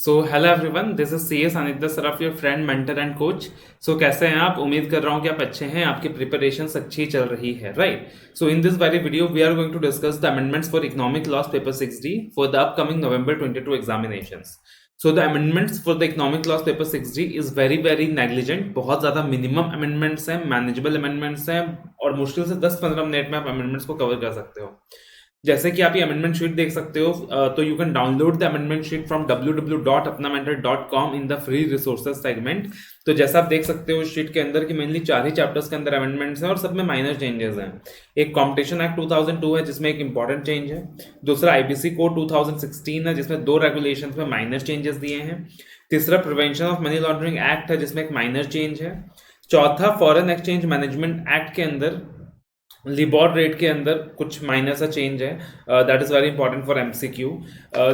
So hello everyone, this is C S Anidya Saraf, your friend mentor and coach. So कैसे हैं आप? उम्मीद कर रहा हूं कि आप अच्छे हैं, आपकी प्रिपरेशन अच्छी चल रही है, right? So in this very video we are going to discuss the amendments for economic laws paper 6D for the upcoming November 22 examinations. So the amendments for the economic laws paper 6D is very very negligent. बहुत ज्यादा minimum amendments हैं, manageable amendments हैं, और मुश्किल से 10-15 minute में आप amendments को कवर कर सकते हो। जैसे कि आप ये अमेंडमेंट शीट देख सकते हो, तो you can download the amendment sheet from www.apnamentor.com in the free resources segment. तो जैसा आप देख सकते हो शीट के अंदर की मेनली 4 ही चैप्टर्स के अंदर अमेंडमेंट्स हैं और सब में माइनर चेंजेस हैं। एक कॉम्पिटिशन एक्ट 2002 है जिसमें एक इंपॉर्टेंट चेंज है। दूसरा आईबीसी कोड 2016 है जिसमें 2 रेगुलेशंस में माइनर चेंजेस दिए हैं। तीसरा prevention of money laundering act है जिसमें एक माइनर चेंज है। चौथा फॉरेन एक्सचेंज मैनेजमेंट एक्ट के अंदर लिबॉर रेट के अंदर कुछ माइनर सा चेंज है, that is very important for MCQ,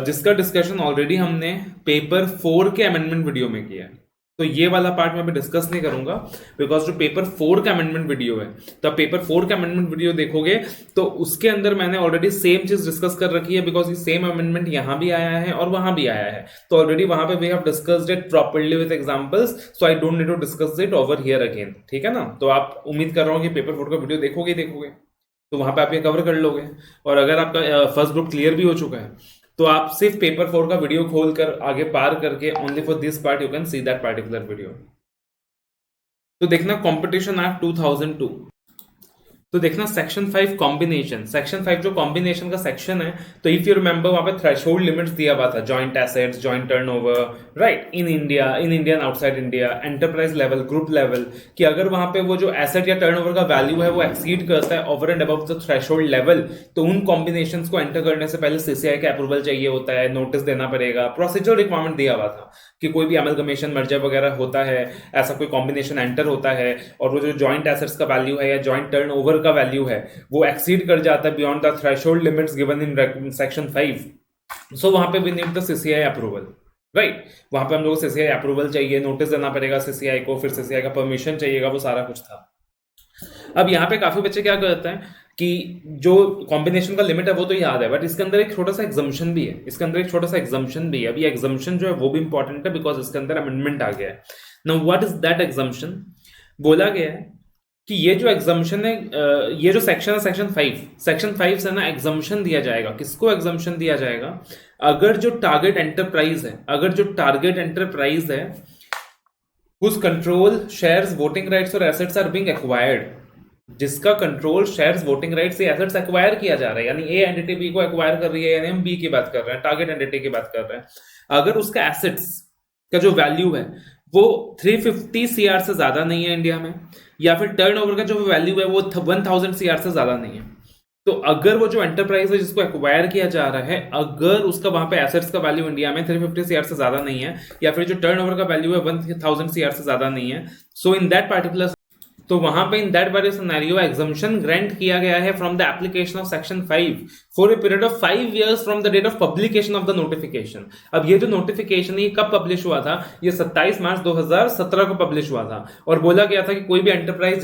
जिसका डिस्कशन ऑलरेडी हमने पेपर 4 के अमेंडमेंट वीडियो में किया है। तो ये वाला पार्ट मैं अभी डिस्कस नहीं करूंगा, बिकॉज जो पेपर 4 का अमेंडमेंट वीडियो है, तो पेपर 4 का अमेंडमेंट वीडियो देखोगे तो उसके अंदर मैंने ऑलरेडी सेम चीज डिस्कस कर रखी है, बिकॉज ये सेम अमेंडमेंट यहां भी आया है और वहां भी आया है। तो ऑलरेडी वहां पे we have discussed it properly with examples, so I don't need to discuss it over here again. ठीक है ना? तो आप उम्मीद कर रहा हूं कि पेपर 4 का वीडियो देखोगे ही देखोगे, तो वहां पे आप ये कवर कर लोगे। और अगर आपका फर्स्ट ग्रुप क्लियर भी हो चुका है तो आप सिर्फ पेपर 4 का वीडियो खोलकर आगे पार करके only for this part you can see that particular video. तो देखना कॉम्पिटिशन एक्ट 2002। तो देखना सेक्शन 5 कॉम्बिनेशन। सेक्शन 5 जो कॉम्बिनेशन का सेक्शन है, तो इफ यू रिमेंबर वहां पे थ्रेशोल्ड लिमिट्स दिया हुआ था, joint assets, joint turnover, right, in India, in Indian outside India, enterprise level, group level, कि अगर वहां पे वो जो एसेट या टर्नओवर का वैल्यू है वो एक्सीड करता है over and above the threshold level, तो उन कॉम्बिनेशंस को एंटर करने से पहले सीसीआई का अप्रूवल चाहिए होता है, नोटिस देना पड़ेगा, प्रोसीजर रिक्वायरमेंट दिया हुआ था कि कोई भी अमलगमेशन मर्जर वगैरह होता है, ऐसा कोई कॉम्बिनेशन एंटर होता है और वो जो जॉइंट एसेट्स का वैल्यू है या जॉइंट टर्नओवर का वैल्यू है वो एक्सीड कर जाता है beyond the threshold limits given in section 5, so वहां पे we need the CCI approval, right? वहां पे हम लोग को सीसीआई अप्रूवल चाहिए, नोटिस देना पड़ेगा सीसीआई को, फिर सीसीआई का परमिशन चाहिएगा, वो सारा कुछ था। अब यहाँ पे काफी बच्चे क्या करते हैं कि जो कॉम्बिनेशन का लिमिट है वो तो याद है, बट इसके अंदर एक छोटा सा एग्जम्पशन भी है, इसके अंदर एक छोटा सा एग्जम्पशन भी है। अब ये एग्जम्पशन जो है वो भी इंपॉर्टेंट है बिकॉज इसके अंदर अमेंडमेंट आ गया है। Now what is that exemption? बोला गया है कि ये जो एग्जम्पशन है, ये जो सेक्शन है सेक्शन 5 से ना एग्जम्पशन दिया जाएगा। किसको एग्जम्पशन दिया जाएगा? अगर जो टारगेट एंटरप्राइज है whose control shares voting rights और assets are being acquired, जिसका कंट्रोल शेयर्स, वोटिंग राइट्स या एसेट्स एक्वायर किया जा रहा है, यानी ए एंटिटी बी को एक्वायर कर रही है, यानी हम बी की बात कर रहे हैं, टारगेट एंटिटी की बात कर रहे हैं। अगर उसका एसेट्स का जो वैल्यू है वो 350 सीआर से ज्यादा नहीं है इंडिया में, या फिर टर्नओवर का जो वैल्यू है वो 1000 सीआर से ज्यादा नहीं है, तो अगर वो जो एंटरप्राइज है जिसको एक्वायर किया जा रहा है, अगर उसका वहां पे एसेट्स का वैल्यू इंडिया में 350 सीआर से ज्यादा नहीं है, या फिर जो टर्नओवर का वैल्यू है 1000 सीआर से ज्यादा नहीं है, सो इन दैट पार्टिकुलर, तो वहां पे in that very scenario exemption grant किया गया है from the application of section 5 for a period of 5 years from the date of publication of the notification. अब ये जो नोटिफिकेशन है कब पब्लिश हुआ था? ये 27 मार्च 2017 को पब्लिश हुआ था, और बोला गया था कि कोई भी एंटरप्राइज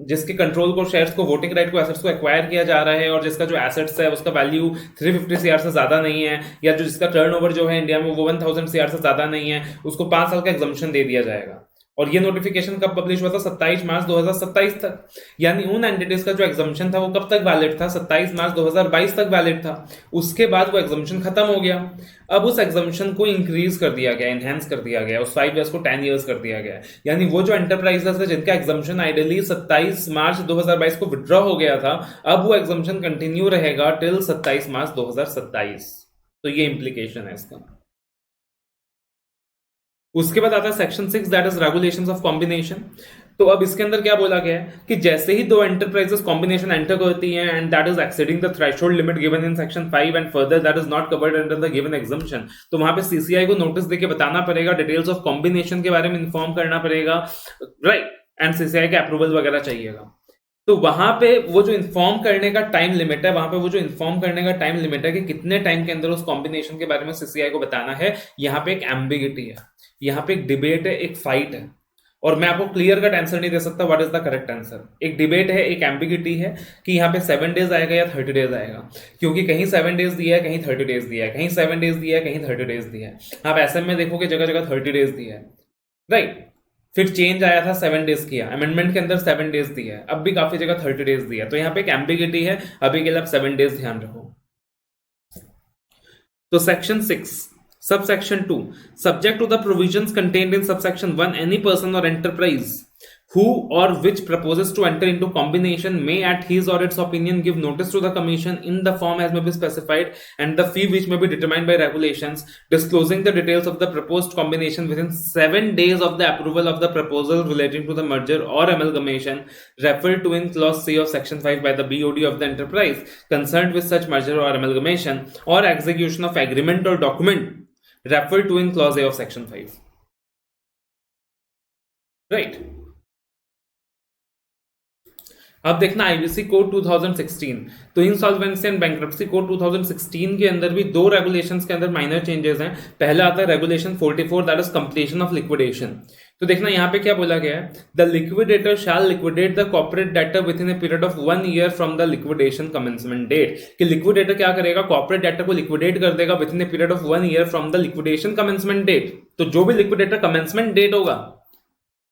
जिसके कंट्रोल को, शेयर्स को, वोटिंग राइट को, एसेट्स को एक्वायर किया जा रहा है और जिसका जो एसेट्स है उसका वैल्यू 350 सीआर से ज्यादा नहीं है, या जो जिसका टर्नओवर जो है इंडिया में वो 1000 सीआर से ज्यादा नहीं है, उसको 5 साल का एग्जम्पशन दे दिया जाएगा। और ये नोटिफिकेशन कब पब्लिश हुआ था? 27 मार्च 2027 तक। यानी उन एंटिटीज का जो एग्जम्पशन था वो कब तक वैलिड था? 27 मार्च 2022 तक वैलिड था। उसके बाद वो एग्जम्पशन खत्म हो गया। अब उस एग्जम्पशन को इंक्रीज कर दिया गया, एनहेंस कर दिया गया, उस 5 years को 10 years कर दिया गया। यानी वो जो एंटरप्राइजेस है जिनका एग्जम्पन आइडियली 27 मार्च 2022 को विड्रॉ हो गया था, अब वो एग्जम्पन कंटिन्यू रहेगा टिल 27 मार्च 2027। तो ये इंप्लीकेशन है इसका। उसके बाद आता है section 6 that is regulations of combination. तो अब इसके अंदर क्या बोला गया है कि जैसे ही दो एंटरप्राइजेस कॉम्बिनेशन एंटर करती हैं and that is exceeding the threshold limit given in section 5 and further that is not covered under the given exemption, तो वहां पे सीसीआई को नोटिस देके बताना पड़ेगा, डिटेल्स ऑफ कॉम्बिनेशन के बारे में इन्फॉर्म करना पड़ेगा, राइट, एंड सीसीआई का अप्रूवल वगैरह चाहिएगा। तो वहां पे वो जो इन्फॉर्म करने का टाइम लिमिट है, कि कितने टाइम के अंदर उस कॉम्बिनेशन के बारे में सीसीआई को बताना है, यहाँ पे एक एम्बिगिटी है, यहाँ पे एक डिबेट है, एक फाइट है। और मैं आपको क्लियर कट आंसर नहीं दे सकता what is the correct answer. एक डिबेट है, एक एम्बिगिटी है कि यहाँ पे 7 डेज आएगा या 30 डेज आएगा, क्योंकि कहीं 7 डेज दिया है, कहीं 30 डेज दिया है, कहीं 7 डेज दिया है, कहीं 30 डेज दिया है। आप ऐसे में देखोगे जगह जगह 30 डेज दिया है, राइट। फिर चेंज आया था 7 डेज किया, अमेंडमेंट के अंदर 7 डेज दिया है, अब भी काफी जगह 30 डेज दिया है। तो यहाँ पे एक एम्बिगिटी है, अभी के लिए आप 7 डेज ध्यान रखो। तो section 6 subsection 2, subject to the provisions contained in subsection 1, any person or enterprise who or which proposes to enter into combination may at his or its opinion give notice to the commission in the form as may be specified and the fee which may be determined by regulations, disclosing the details of the proposed combination within 7 days of the approval of the proposal relating to the merger or amalgamation referred to in clause C of section 5 by the BOD of the enterprise concerned with such merger or amalgamation, or execution of agreement or document referred to in clause A of section 5, right। अब देखना IBC code 2016, तो insolvency and bankruptcy code 2016 के अंदर भी दो regulations के अंदर minor changes हैं। पहला आता है regulation 44, that is completion of liquidation. तो देखना यहाँ पे क्या बोला गया है, the liquidator shall liquidate the corporate debtor within a period of 1 year from the liquidation commencement date. कि लिक्विडेटर क्या करेगा, कॉर्पोरेट डेटर को लिक्विडेट कर देगा within a period of 1 year from the liquidation commencement date. तो जो भी liquidator commencement date होगा,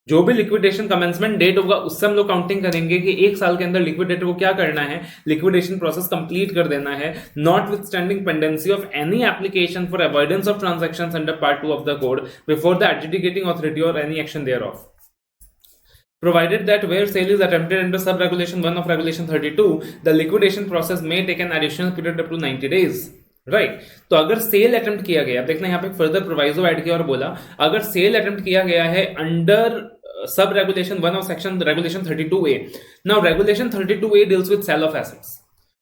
जो भी लिक्विडेशन कमेंसमेंट डेट होगा, उससे हम लोग काउंटिंग करेंगे कि 1 साल के अंदर लिक्विडेटर को क्या करना है, लिक्विडेशन प्रोसेस कंप्लीट कर देना है, notwithstanding pendency of any application for avoidance of transactions under part 2 of the code before the adjudicating authority और any action thereof, provided that where sale is attempted under sub regulation 1 of regulation 32, the liquidation process may take an additional period up to 90 days, right. तो अगर cell attempt किया गया, देखना यहाँ पे further proviso add किया और बोला अगर सेल अटेम्प्ट किया गया है under sub regulation 1 of section regulation 32A। Now regulation 32A deals with sale of assets.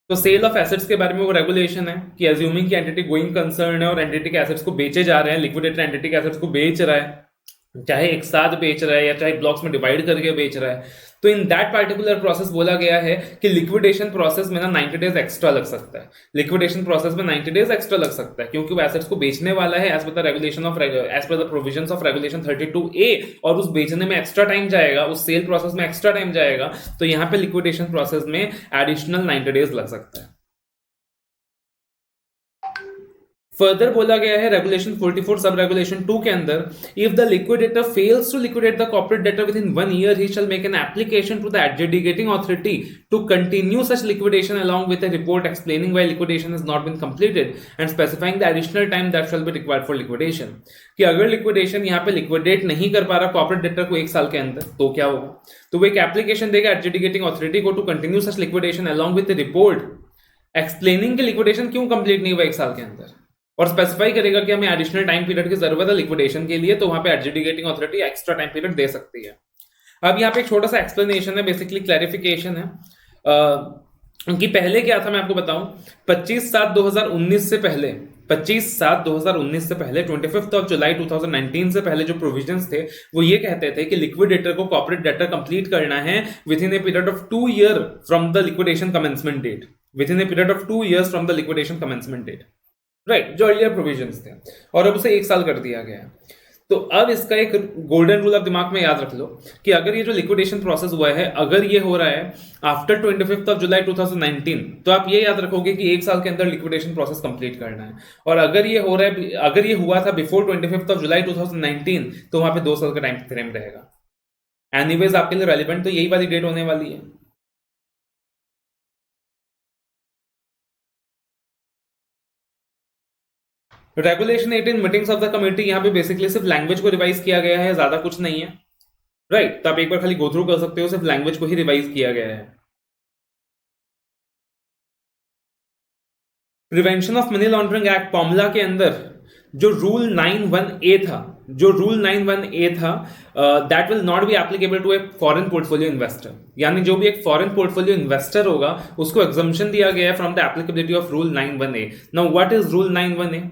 तो सेल ऑफ एसेट्स के बारे में वो रेगुलेशन है कि अज्यूमिंग की एंटिटी गोइंग कंसर्न है और एंटिटी के एसेट्स को बेचे जा रहे हैं, लिक्विडेटर एंटिटी के एसेट्स को बेच रहा है, चाहे एक साथ बेच रहा है या चाहे ब्लॉक्स में डिवाइड करके बेच रहा है। तो इन दैट पार्टिकुलर प्रोसेस बोला गया है कि लिक्विडेशन प्रोसेस में ना 90 डेज एक्स्ट्रा लग सकता है, लिक्विडेशन प्रोसेस में 90 डेज एक्स्ट्रा लग सकता है, क्योंकि वो एसेट्स को बेचने वाला है as per the regulation of as per the provisions of regulation 32A, और उस बेचने में एक्स्ट्रा टाइम जाएगा, उस सेल प्रोसेस में एक्स्ट्रा टाइम जाएगा। तो यहां पे लिक्विडेशन प्रोसेस में एडिशनल 90 डेज लग सकता है। फर्दर बोला गया है रेगुलेशन 44 सब रेगुलेशन 2 के अंदर, if the liquidator fails to liquidate the corporate debtor within 1 year, he shall make an application to the adjudicating authority to continue such liquidation along with a report explaining why liquidation has not been completed and specifying the additional time that shall be required for liquidation. कि अगर liquidation यहाँ पे liquidate नहीं कर पा रहा corporate debtor को 1 साल के अंदर, तो क्या होगा, तो वो एक एप्लीकेशन देगा एडजुडिकेटिंग अथॉरिटी को to continue such liquidation along with the report explaining कि लिक्विडेशन क्यों कंप्लीट नहीं हुआ 1 साल के अंदर, और स्पेसिफाई करेगा कि हमें एडिशनल टाइम पीरियड की जरूरत है लिक्विडेशन के लिए, तो वहां पे adjudicating authority extra time period दे सकती है। अब यहाँ पे एक छोटा सा एक्सप्लेनेशन है, बेसिकली क्लैरिफिकेशन है कि पहले क्या था मैं आपको बताऊं। 25/7/2019 से पहले 25/7/2019 से पहले 25 ऑफ जुलाई 2019 से पहले जो प्रोविजंस थे वो ये कहते थे कि लिक्विडेटर को कॉर्पोरेट डेटर कंप्लीट करना है within a period of 2 year from the liquidation commencement date, within a period of 2 years from the liquidation commencement date, right, जो अर्लियर प्रोविजंस थे, और अब उसे 1 साल कर दिया गया है। तो अब इसका एक गोल्डन रूल आप दिमाग में याद रख लो कि अगर ये जो लिक्विडेशन प्रोसेस हुआ है, अगर ये हो रहा है आफ्टर 25 ऑफ जुलाई 2019, तो आप ये याद रखोगे कि 1 साल के अंदर लिक्विडेशन प्रोसेस कंप्लीट करना है। और अगर ये हो रहा है, अगर ये हुआ था बिफोर 25 ऑफ जुलाई 2019, तो वहां पे 2 साल का टाइम फ्रेम रहेगा। एनीवेज आपके लिए रेलिवेंट तो यही वाली डेट होने वाली है। Regulation 18 meetings of the committee, यहां पे बेसिकली सिर्फ लैंग्वेज को रिवाइज किया गया है, ज्यादा कुछ नहीं है, राइट। तो आप एक बार खाली गो थ्रू कर सकते हो, सिर्फ लैंग्वेज को ही रिवाइज किया गया है। Prevention of money laundering act PMLA के अंदर जो रूल 91A था, that will not be applicable to a foreign portfolio investor, यानी जो भी एक फॉरेन पोर्टफोलियो इन्वेस्टर होगा उसको एग्जम्पशन दिया गया है from the applicability of rule 91A। Now what is rule 91A?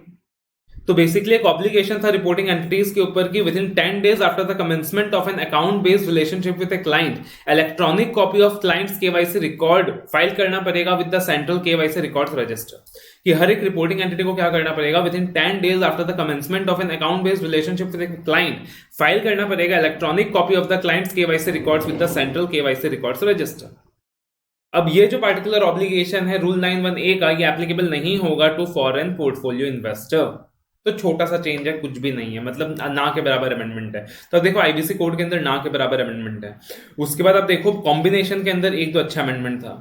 तो बेसिकली एक ऑब्लिगेशन था रिपोर्टिंग एंटिटीज के ऊपर कि with in 10 days after the commencement of an account based relationship with a client, electronic copy of clients KYC record file करना पड़ेगा with the central KYC records register. कि हर एक reporting entity को क्या करना पड़ेगा, with in 10 days after the commencement of an account based relationship with a client, file करना पड़ेगा electronic copy of the clients KYC records with the central KYC records register. अब ये जो पार्टिकुलर ऑब्लिगेशन है रूल 9(1)(a) का, ये applicable नहीं होगा टू फॉरेन पोर्टफोलियो इन्वेस्टर। तो छोटा सा चेंज है, कुछ भी नहीं है, मतलब ना के बराबर अमेंडमेंट है। तो अब देखो आईबीसी कोड के अंदर ना के बराबर अमेंडमेंट है। उसके बाद आप देखो कॉम्बिनेशन के अंदर एक तो अच्छा अमेंडमेंट था।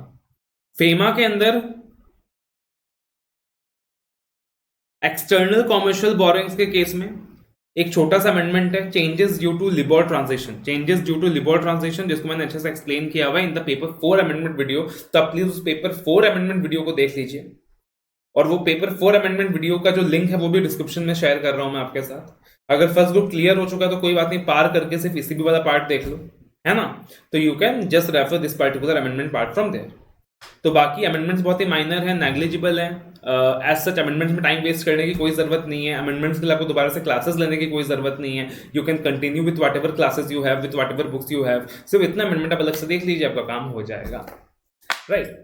फेमा के अंदर एक्सटर्नल कॉमर्शियल बोरोइंग्स के केस में एक छोटा सा अमेंडमेंट है, changes due to LIBOR transition. Changes due to LIBOR transition जिसको मैंने अच्छे से एक्सप्लेन किया हुआ है in the paper 4 amendment video. तो आप प्लीज उस पेपर 4 अमेंडमेंट वीडियो को देख लीजिए, और वो पेपर 4 अमेंडमेंट वीडियो का जो लिंक है वो भी डिस्क्रिप्शन में शेयर कर रहा हूं मैं आपके साथ। अगर फर्स्ट ग्रुप क्लियर हो चुका है तो कोई बात नहीं, पार करके सिर्फ ईसीबी वाला पार्ट देख लो, है ना। तो you can just refer this particular amendment part from there. तो बाकी अमेंडमेंट्स बहुत ही माइनर है, नेग्लिजिबल है। एज सच अमेंडमेंट्स में टाइम वेस्ट करने की कोई जरूरत नहीं है। अमेंडमेंट्स के लिए आपको दोबारा से क्लासेस लेने की कोई जरूरत नहीं है। You can continue with what ever classes you have, with what ever books you have. सिर्फ इतना अमेंडमेंट आप अलग से देख लीजिए, आपका काम हो जाएगा, right.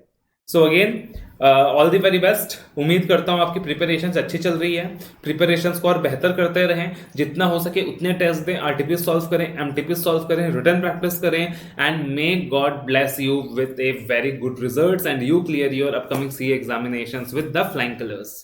So again all the very best. उम्मीद करता हूं आपकी प्रिपरेशंस अच्छी चल रही है। प्रिपरेशंस को और बेहतर करते रहें, जितना हो सके उतने टेस्ट दें, आरटीपीएस सॉल्व करें, एमटीपीएस सॉल्व करें, रिटन प्रैक्टिस करें, and may God bless you with a very good results and you clear your upcoming CA examinations with the flying colours.